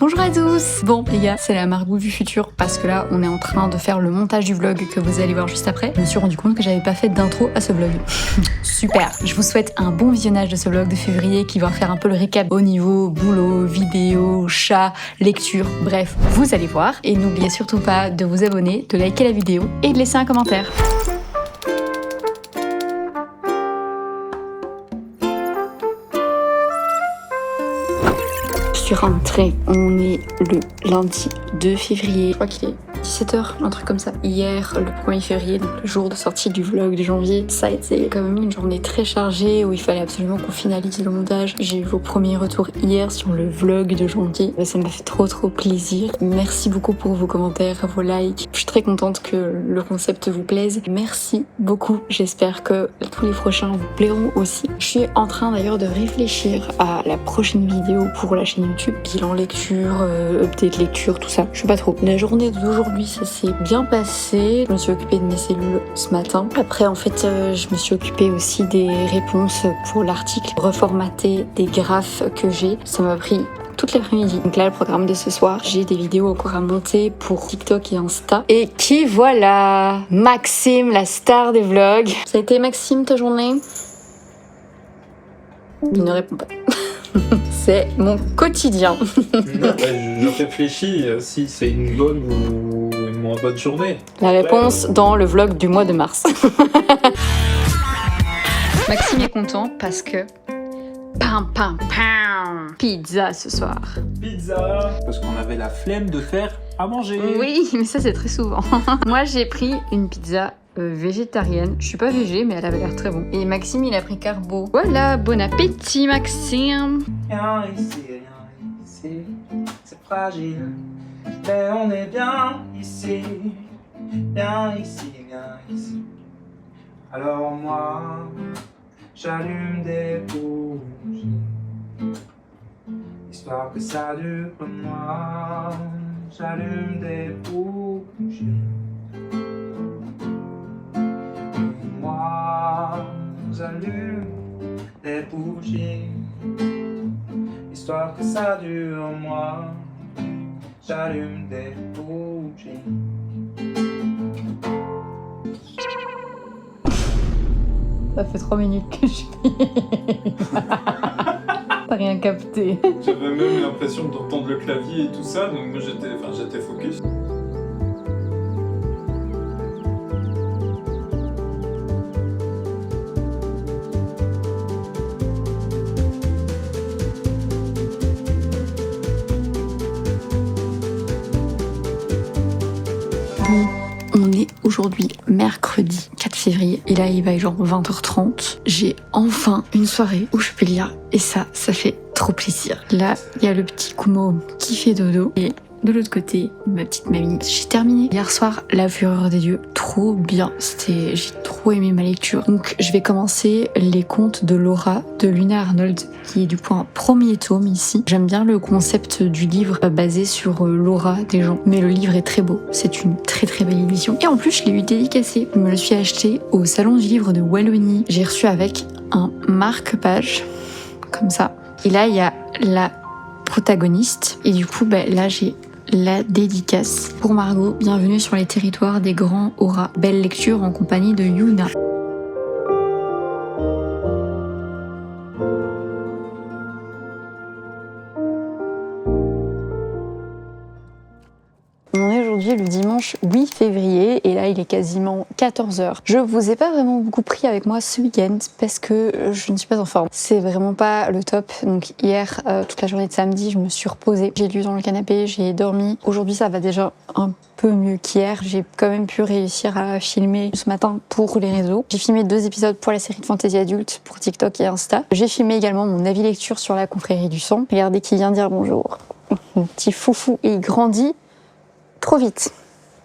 Bonjour à tous. Bon les gars, c'est la Margot du futur parce que là on est en train de faire le montage du vlog que vous allez voir juste après. Je me suis rendu compte que j'avais pas fait d'intro à ce vlog. Super. Je vous souhaite un bon visionnage de ce vlog de février qui va faire un peu le récap au niveau boulot, vidéo, chat, lecture, bref, vous allez voir. Et n'oubliez surtout pas de vous abonner, de liker la vidéo et de laisser un commentaire. Rentrée. On est le lundi 2 février. Je crois qu'il est 17h, un truc comme ça. Hier, le 1er février, donc le jour de sortie du vlog de janvier, ça a été quand même une journée très chargée où il fallait absolument qu'on finalise le montage. J'ai eu vos premiers retours hier sur le vlog de janvier. Ça m'a fait trop plaisir. Merci beaucoup pour vos commentaires, vos likes. Je suis très contente que le concept vous plaise. Merci beaucoup. J'espère que tous les prochains vous plairont aussi. Je suis en train d'ailleurs de réfléchir à la prochaine vidéo pour la chaîne YouTube. Bilan lecture, update lecture, tout ça. Je sais pas trop. La journée d'aujourd'hui, ça s'est bien passé. Je me suis occupée de mes cellules ce matin. Après, en fait, je me suis occupée aussi des réponses pour l'article, reformater des graphes que j'ai. Ça m'a pris toute l'après-midi. Donc là, le programme de ce soir, j'ai des vidéos encore à monter pour TikTok et Insta. Et qui voilà, Maxime, la star des vlogs. Ça a été Maxime ta journée? Il ne répond pas. C'est mon quotidien. Je réfléchis si c'est une bonne ou une moins bonne journée. La réponse dans le vlog du mois de mars. Maxime est content parce que pam pizza ce soir. Pizza. Parce qu'on avait la flemme de faire à manger. Oui, mais ça c'est très souvent. Moi j'ai pris une pizza végétarienne. Je suis pas végé, mais elle avait l'air très bon. Et Maxime, il a pris carbo. Voilà, bon appétit, Maxime. Rien ici, c'est fragile. Mais on est bien ici. Bien ici. Alors moi, j'allume des bougies. Histoire que ça dure pour moi. J'allume des bougies. J'allume des bougies, histoire que ça dure, moi, j'allume des bougies. Ça fait 3 minutes que je filme. T'as rien capté. J'avais même l'impression d'entendre le clavier et tout ça, donc moi j'étais focus. On est aujourd'hui mercredi 4 février et là il va être genre 20h30. J'ai enfin une soirée où je peux lire et ça fait trop plaisir. Là il y a le petit Kumo qui fait dodo et de l'autre côté ma petite mamie. J'ai terminé hier soir La Fureur des Dieux, trop bien. J'ai trop aimé ma lecture. Donc je vais commencer les contes de Laura de Luna Arnold qui est du coup un premier tome ici. J'aime bien le concept du livre basé sur l'aura des gens, mais le livre est très beau. C'est une très belle édition. Et en plus je l'ai eu dédicacé. Je me le suis acheté au salon du livre de Wallonie. J'ai reçu avec un marque-page comme ça. Et là il y a la protagoniste et du coup là j'ai la dédicace pour Margot. Bienvenue sur les territoires des grands auras. Belle lecture en compagnie de Yuna. On est aujourd'hui le dimanche 8 février et là il est quasiment 14h. Je vous ai pas vraiment beaucoup pris avec moi ce week-end parce que je ne suis pas en forme. C'est vraiment pas le top. Donc hier, toute la journée de samedi, je me suis reposée. J'ai lu dans le canapé, j'ai dormi. Aujourd'hui ça va déjà un peu mieux qu'hier. J'ai quand même pu réussir à filmer ce matin pour les réseaux. J'ai filmé 2 épisodes pour la série de fantasy adulte pour TikTok et Insta. J'ai filmé également mon avis lecture sur la confrérie du sang. Regardez qui vient dire bonjour. Mon petit foufou, et il grandit trop vite.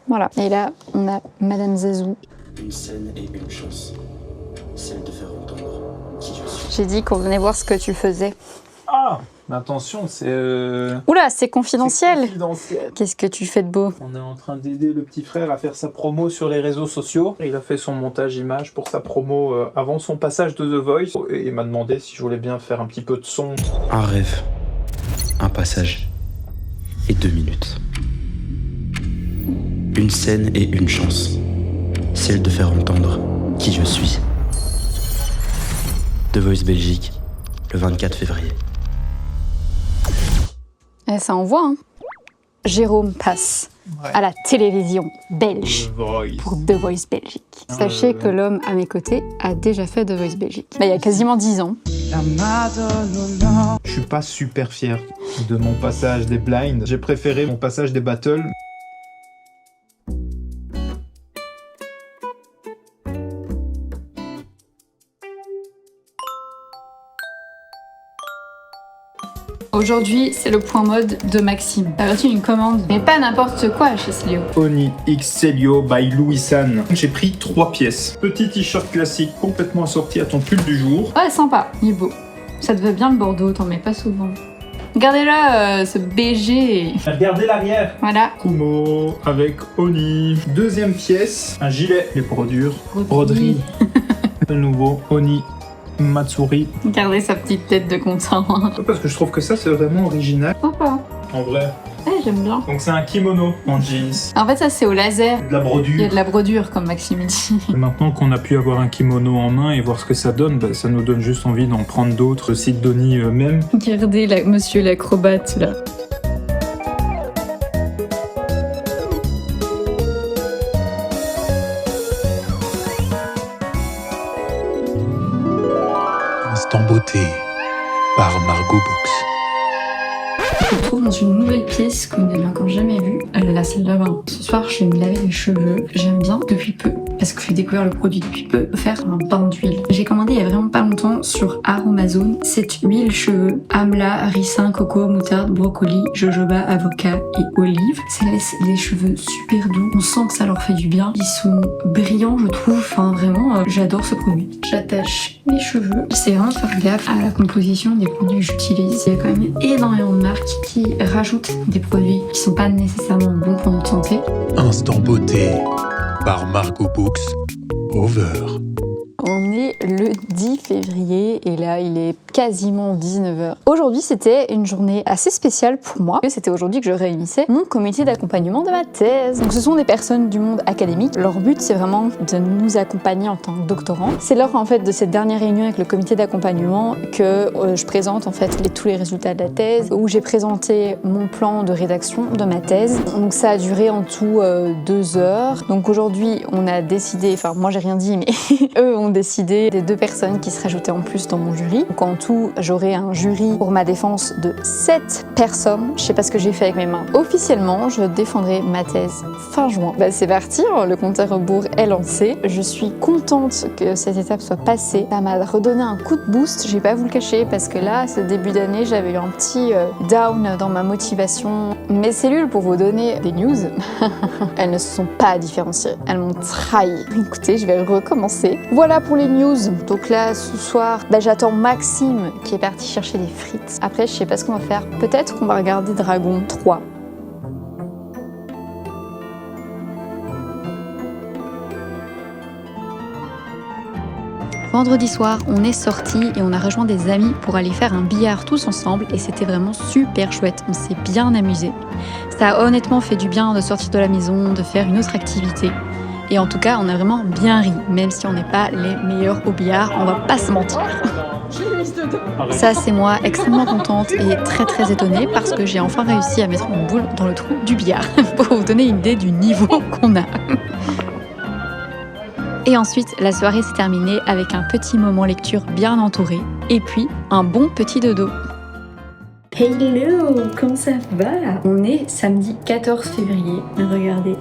Voilà. Et là, on a Madame Zazou. Une scène et une chance. Celle de faire entendre qui je suis. J'ai dit qu'on venait voir ce que tu faisais. Ah, attention, c'est... Oula, c'est confidentiel. C'est confidentiel. Qu'est-ce que tu fais de beau? On est en train d'aider le petit frère à faire sa promo sur les réseaux sociaux. Il a fait son montage image pour sa promo avant son passage de The Voice. Et il m'a demandé si je voulais bien faire un petit peu de son. Un rêve. Un passage. et 2 minutes. Une scène et une chance. Celle de faire entendre qui je suis. The Voice Belgique, le 24 février. Et ça envoie, hein. Jérôme passe à la télévision belge pour The Voice Belgique. Sachez que l'homme à mes côtés a déjà fait The Voice Belgique. Il y a quasiment 10 ans. Je suis pas super fier de mon passage des blinds. J'ai préféré mon passage des battles. Aujourd'hui, c'est le point mode de Maxime. T'as reçu une commande, mais pas n'importe quoi chez Celio. Oni X Celio by Louis San. J'ai pris 3 pièces. Petit t-shirt classique complètement assorti à ton pull du jour. Ouais, sympa, il est beau. Ça te va bien le Bordeaux, t'en mets pas souvent. Regardez là, ce BG. Regardez l'arrière. Voilà. Kumo avec Oni. Deuxième pièce, un gilet. Les brodures. Broderie. De nouveau, Oni Matsuri. Regardez sa petite tête de content. Parce que je trouve que ça, c'est vraiment original. Sympa. En vrai. Ouais, j'aime bien. Donc c'est un kimono en jeans. En fait, ça, c'est au laser. De la brodure. Il y a de la brodure, comme Maxime dit. Et maintenant qu'on a pu avoir un kimono en main et voir ce que ça donne, bah, ça nous donne juste envie d'en prendre d'autres. Le site Donny même. Regardez monsieur l'acrobate, là. Instant beauté par Margot Books. Je me retrouve dans une nouvelle pièce que vous n'avez encore jamais vue, la salle de bain. Ce soir, je vais me laver les cheveux. J'aime bien depuis peu, parce que j'ai découvert le produit depuis peu, faire un bain d'huile. J'ai commandé il y a vraiment pas longtemps sur Aromazone cette huile cheveux, amla, ricin, coco, moutarde, brocoli, jojoba, avocat et olive. Ça laisse les cheveux super doux. On sent que ça leur fait du bien. Ils sont brillants, je trouve. Enfin, vraiment, j'adore ce produit. J'attache mes cheveux. C'est vraiment faire gaffe à la composition des produits que j'utilise. Il y a quand même énormément de marques qui rajoutent des produits qui sont pas nécessairement bons pour notre santé. Instant beauté par Margot Books. Over. On est le 10 février et là il est quasiment 19h. Aujourd'hui c'était une journée assez spéciale pour moi. C'était aujourd'hui que je réunissais mon comité d'accompagnement de ma thèse. Donc ce sont des personnes du monde académique. Leur but c'est vraiment de nous accompagner en tant que doctorants. C'est lors en fait de cette dernière réunion avec le comité d'accompagnement que je présente en fait tous les résultats de la thèse, où j'ai présenté mon plan de rédaction de ma thèse. Donc ça a duré en tout 2 heures. Donc aujourd'hui on a décidé, enfin moi j'ai rien dit mais eux ont décidé des 2 personnes qui se rajoutaient en plus dans mon jury. Donc en tout, j'aurai un jury pour ma défense de 7 personnes. Je sais pas ce que j'ai fait avec mes mains. Officiellement, je défendrai ma thèse fin juin. Bah c'est parti, le compte à rebours est lancé. Je suis contente que cette étape soit passée. Ça m'a redonné un coup de boost, je vais pas vous le cacher, parce que là, ce début d'année, j'avais eu un petit down dans ma motivation. Mes cellules, pour vous donner des news, elles ne se sont pas différenciées. Elles m'ont trahi. Écoutez, je vais recommencer. Voilà pour les news. Donc là, ce soir, j'attends Maxime qui est parti chercher des frites. Après, je sais pas ce qu'on va faire. Peut-être qu'on va regarder Dragon 3. Vendredi soir, on est sortis et on a rejoint des amis pour aller faire un billard tous ensemble et c'était vraiment super chouette. On s'est bien amusés. Ça a honnêtement fait du bien de sortir de la maison, de faire une autre activité. Et en tout cas, on a vraiment bien ri, même si on n'est pas les meilleurs au billard, on va pas se mentir. Ça, c'est moi extrêmement contente et très très étonnée parce que j'ai enfin réussi à mettre une boule dans le trou du billard, pour vous donner une idée du niveau qu'on a. Et ensuite, la soirée s'est terminée avec un petit moment lecture bien entouré, et puis un bon petit dodo. Hello, comment ça va? On est samedi 14 février, regardez,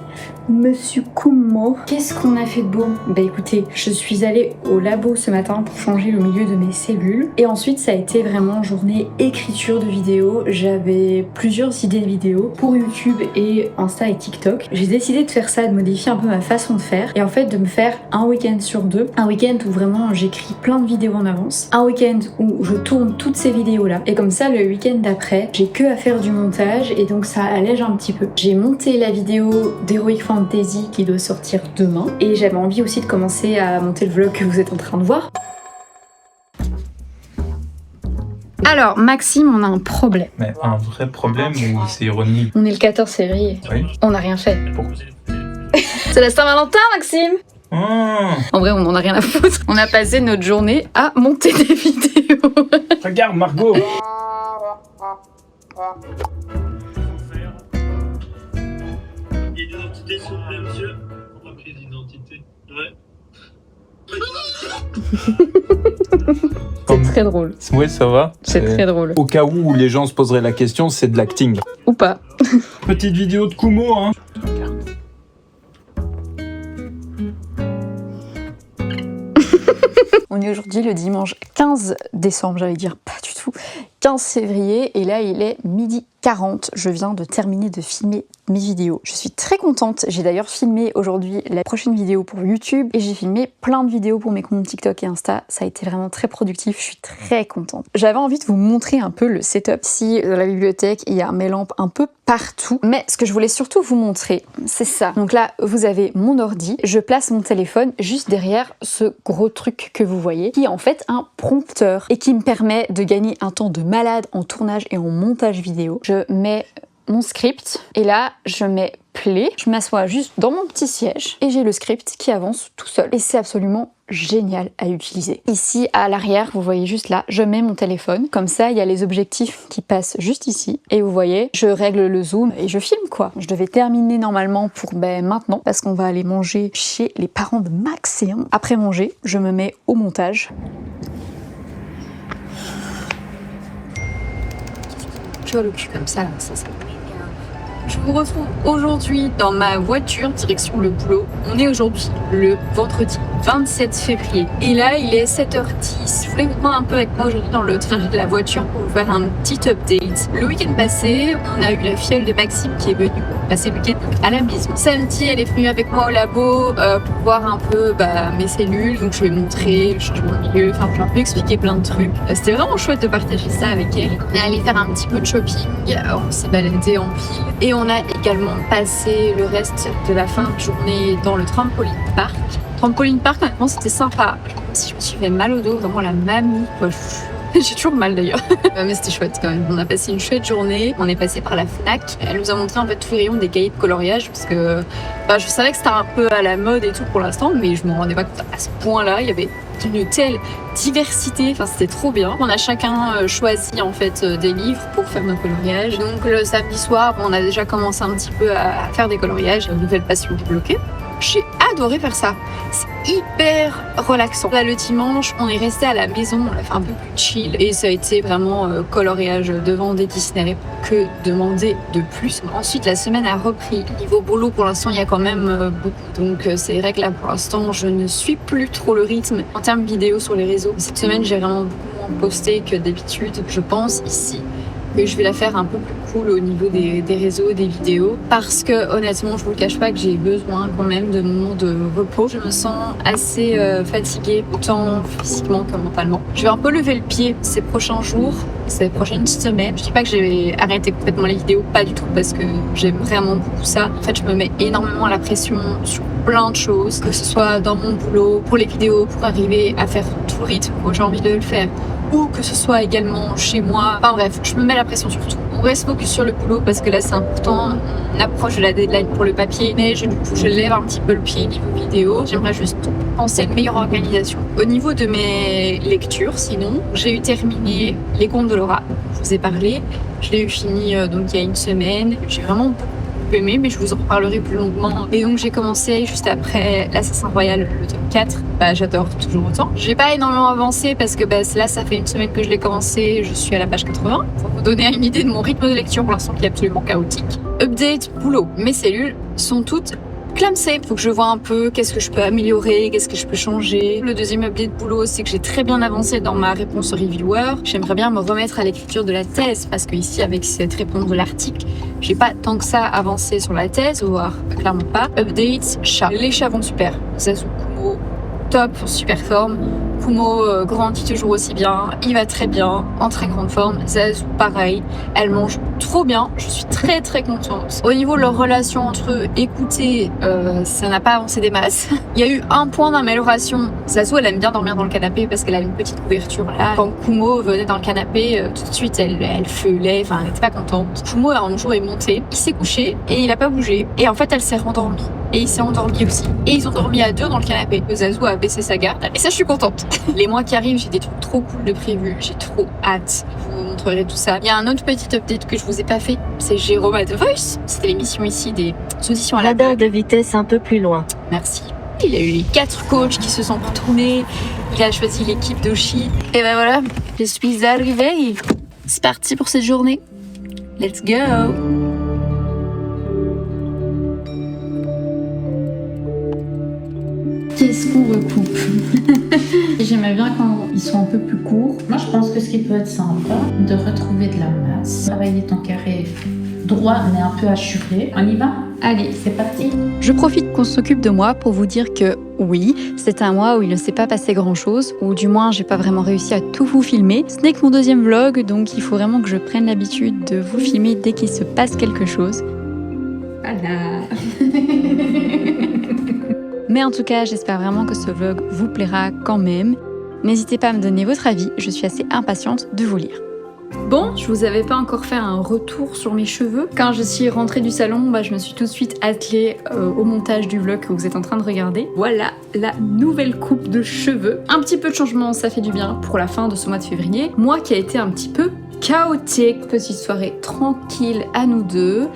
Monsieur Kumo. Qu'est-ce qu'on a fait de beau? Bah écoutez, je suis allée au labo ce matin pour changer le milieu de mes cellules, et ensuite ça a été vraiment journée écriture de vidéos. J'avais plusieurs idées de vidéos pour YouTube et Insta et TikTok. J'ai décidé de faire ça, de modifier un peu ma façon de faire, et en fait de me faire un week-end sur 2, un week-end où vraiment j'écris plein de vidéos en avance, un week-end où je tourne toutes ces vidéos là, et comme ça le week-end d'après, j'ai que à faire du montage et donc ça allège un petit peu. J'ai monté la vidéo d'Heroic Fantasy qui doit sortir demain et j'avais envie aussi de commencer à monter le vlog que vous êtes en train de voir. Alors, Maxime, on a un problème. Mais un vrai problème ou c'est ironique? On est le 14 février. Oui. On n'a rien fait. Pourquoi? C'est la Saint-Valentin, Maxime! Ah, En vrai, on n'en a rien à foutre. On a passé notre journée à monter des vidéos. regarde Margot. Identité, s'il vous plaît, monsieur. Papier d'identité. Ouais. C'est très drôle. Ouais, ça va. C'est très drôle. Au cas où les gens se poseraient la question, c'est de l'acting. Ou pas. Petite vidéo de Kumo, hein. On est aujourd'hui le dimanche 15 décembre, j'allais dire pas du tout. 15 février, et là il est 12h40. Je viens de terminer de filmer mes vidéos. Je suis très contente. J'ai d'ailleurs filmé aujourd'hui la prochaine vidéo pour YouTube et j'ai filmé plein de vidéos pour mes comptes TikTok et Insta. Ça a été vraiment très productif. Je suis très contente. J'avais envie de vous montrer un peu le setup. Ici, dans la bibliothèque, il y a mes lampes un peu partout. Mais ce que je voulais surtout vous montrer, c'est ça. Donc là, vous avez mon ordi. Je place mon téléphone juste derrière ce gros truc que vous voyez, qui est en fait un prompteur et qui me permet de gagner un temps de malade en tournage et en montage vidéo. Je mets mon script et là je mets play, je m'assois juste dans mon petit siège et j'ai le script qui avance tout seul et c'est absolument génial à utiliser. Ici à l'arrière, vous voyez juste là, je mets mon téléphone, comme ça il y a les objectifs qui passent juste ici et vous voyez, je règle le zoom et je filme quoi. Je devais terminer normalement pour maintenant parce qu'on va aller manger chez les parents de Maxéon. Après manger, je me mets au montage. Je vois le cul comme ça m'énerve. Je vous retrouve aujourd'hui dans ma voiture, direction le boulot. On est aujourd'hui le vendredi 27 février. Et là, il est 7h10. Je voulais vous prendre un peu avec moi aujourd'hui dans le trajet de la voiture pour vous faire un petit update. Le week-end passé, on a eu la filleule de Maxime qui est venue passer le week-end à la maison. Samedi, elle est venue avec moi au labo pour voir un peu mes cellules. Donc je lui ai montré le changement de milieu, enfin je lui ai un peu expliqué plein de trucs. C'était vraiment chouette de partager ça avec elle. On est allé faire un petit peu de shopping, on s'est baladé en ville. Et on a également passé le reste de la fin de journée dans le trampoline park. Trampoline park, honnêtement, c'était sympa. Si je me suis fait mal au dos, vraiment la mamie, quoi. J'ai toujours mal d'ailleurs. Mais c'était chouette quand même. On a passé une chouette journée. On est passé par la Fnac. Elle nous a montré en fait tous les rayons des cahiers de coloriage parce que je savais que c'était un peu à la mode et tout pour l'instant, mais je me rendais pas compte à ce point-là. Il y avait une telle diversité. Enfin, c'était trop bien. On a chacun choisi en fait des livres pour faire nos coloriages. Donc le samedi soir, on a déjà commencé un petit peu à faire des coloriages. Une nouvelle passion débloquée. J'ai adoré faire ça. C'est hyper relaxant. Là, le dimanche, on est resté à la maison, on l'a fait un peu plus chill. Et ça a été vraiment coloriage devant des Disney. Que demander de plus? Ensuite, la semaine a repris. Niveau boulot, pour l'instant, il y a quand même beaucoup. Donc, c'est vrai que là, pour l'instant, je ne suis plus trop le rythme en termes vidéo sur les réseaux. Cette semaine, j'ai vraiment beaucoup moins posté que d'habitude. Je pense ici que je vais la faire un peu plus cool au niveau des réseaux, des vidéos, parce que honnêtement, je vous le cache pas que j'ai besoin quand même de moments de repos. Je me sens assez fatiguée, autant physiquement que mentalement. Je vais un peu lever le pied ces prochains jours, ces prochaines semaines. Je dis pas que j'ai arrêté complètement les vidéos, pas du tout, parce que j'aime vraiment beaucoup ça. En fait, je me mets énormément la pression sur plein de choses, que ce soit dans mon boulot, pour les vidéos, pour arriver à faire tout le rythme où j'ai envie de le faire, ou que ce soit également chez moi. Enfin bref, je me mets la pression sur tout. On reste focus sur le boulot parce que là c'est important. On approche de la deadline pour le papier, mais du coup je lève un petit peu le pied niveau vidéo. J'aimerais juste penser à une meilleure organisation. Au niveau de mes lectures, sinon, j'ai eu terminé Les Contes de Laura. Je vous ai parlé. Je l'ai eu fini donc il y a une semaine. J'ai vraiment beaucoup aimé, mais je vous en reparlerai plus longuement. Et donc j'ai commencé juste après l'Assassin Royal, le tome 4. J'adore toujours autant. J'ai pas énormément avancé parce que là ça fait une semaine que je l'ai commencé, je suis à la page 80. Pour vous donner une idée de mon rythme de lecture pour l'instant qui est absolument chaotique. Update, boulot. Mes cellules sont toutes clamsées. Faut que je vois un peu qu'est-ce que je peux améliorer, qu'est-ce que je peux changer. Le deuxième update boulot, c'est que j'ai très bien avancé dans ma réponse aux reviewers. J'aimerais bien me remettre à l'écriture de la thèse parce que ici, avec cette réponse de l'article, j'ai pas tant que ça avancé sur la thèse, voire clairement pas. Update, chat. Les chats vont super. Zazu, Kumo, top, super forme. Kumo grandit toujours aussi bien, il va très bien, en très grande forme. Zazu, pareil, elle mange trop bien, je suis très très contente. Au niveau de leur relation entre eux, écoutez, ça n'a pas avancé des masses. Il y a eu un point d'amélioration. Zazu, elle aime bien dormir dans le canapé parce qu'elle a une petite couverture là. Quand Kumo venait dans le canapé, tout de suite elle feulait, enfin elle n'était pas contente. Kumo un jour est monté, il s'est couché et il a pas bougé. Et en fait elle s'est rendormie. Et il s'est endormi aussi. Et ils ont dormi à deux dans le canapé. Zazu a baissé sa garde. Et ça, je suis contente. Les mois qui arrivent, j'ai des trucs trop cool de prévus. J'ai trop hâte. Je vous montrerai tout ça. Il y a un autre petit update que je vous ai pas fait. C'est Jérôme à The Voice. C'était l'émission ici des auditions à la Radar de vitesse un peu plus loin. Merci. Il a eu les 4 coachs qui se sont retournés. Il a choisi l'équipe d'Oshi. Et ben voilà, je suis arrivée. C'est parti pour cette journée. Let's go! Qu'est-ce qu'on recoupe? J'aimais bien quand ils sont un peu plus courts. Moi, je pense que ce qui peut être sympa, de retrouver de la masse, travailler ton carré droit mais un peu hachuré. On y va? Allez, C'est parti. je profite qu'on s'occupe de moi pour vous dire que oui, c'est un mois où il ne s'est pas passé grand-chose, ou du moins j'ai pas vraiment réussi à tout vous filmer. Ce n'est que mon deuxième vlog, donc il faut vraiment que je prenne l'habitude de vous filmer dès qu'il se passe quelque chose. Voilà. Mais en tout cas, j'espère vraiment que ce vlog vous plaira quand même. N'hésitez pas à me donner votre avis, je suis assez impatiente de vous lire. Bon, je vous avais pas encore fait un retour sur mes cheveux. Quand je suis rentrée du salon, je me suis tout de suite attelée au montage du vlog que vous êtes en train de regarder. Voilà la nouvelle coupe de cheveux. Un petit peu de changement, ça fait du bien pour la fin de ce mois de février. Moi qui a été un petit peu chaotique. Petite soirée tranquille à nous deux.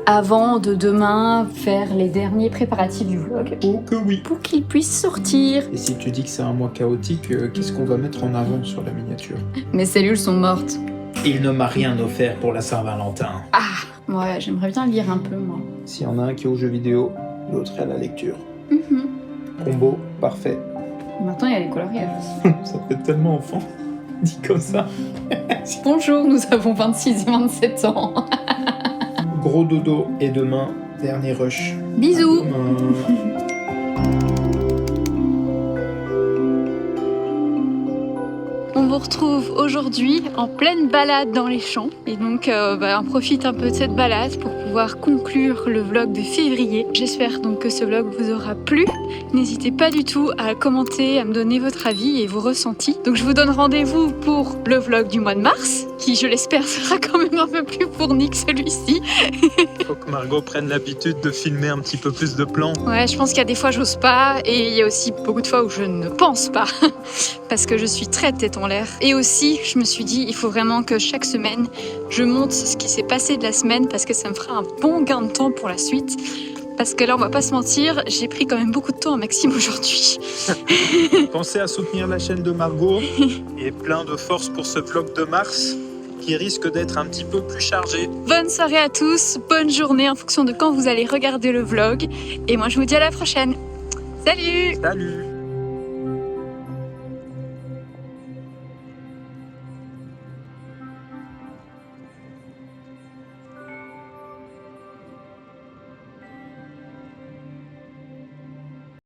Avant de demain faire les derniers préparatifs du vlog. Oh que oui. Pour qu'il puisse sortir. Et si tu dis que c'est un mois chaotique, qu'est-ce qu'on va mettre en avant sur la miniature? Mes cellules sont mortes. Il ne m'a rien offert pour la Saint-Valentin. Ah, ouais, j'aimerais bien lire un peu moi. S'il y en a un qui est aux jeux vidéo, l'autre est à la lecture. Mhm. Combo parfait. Maintenant il y a les coloriages aussi. Ça fait tellement enfant, dit comme ça. Bonjour, nous avons 26 et 27 ans. Gros dodo et demain, dernier rush. Bisous. Demain. On vous retrouve aujourd'hui en pleine balade dans les champs. Et donc on profite un peu de cette balade pour pouvoir conclure le vlog de février. J'espère donc que ce vlog vous aura plu. N'hésitez pas du tout à commenter, à me donner votre avis et vos ressentis. Donc je vous donne rendez-vous pour le vlog du mois de mars, qui je l'espère sera quand même un peu plus fourni que celui-ci. Faut que Margot prenne l'habitude de filmer un petit peu plus de plans. Ouais, je pense qu'il y a des fois j'ose pas et il y a aussi beaucoup de fois où je ne pense pas parce que je suis très tête en l'air. Et aussi, je me suis dit, il faut vraiment que chaque semaine, je monte ce qui s'est passé de la semaine parce que ça me fera un bon gain de temps pour la suite. Parce que là, on va pas se mentir, j'ai pris quand même beaucoup de temps à Maxime aujourd'hui. Pensez à soutenir la chaîne de Margot et plein de force pour ce vlog de mars qui risque d'être un petit peu plus chargé. Bonne soirée à tous, bonne journée en fonction de quand vous allez regarder le vlog. Et moi, je vous dis à la prochaine. Salut! Salut!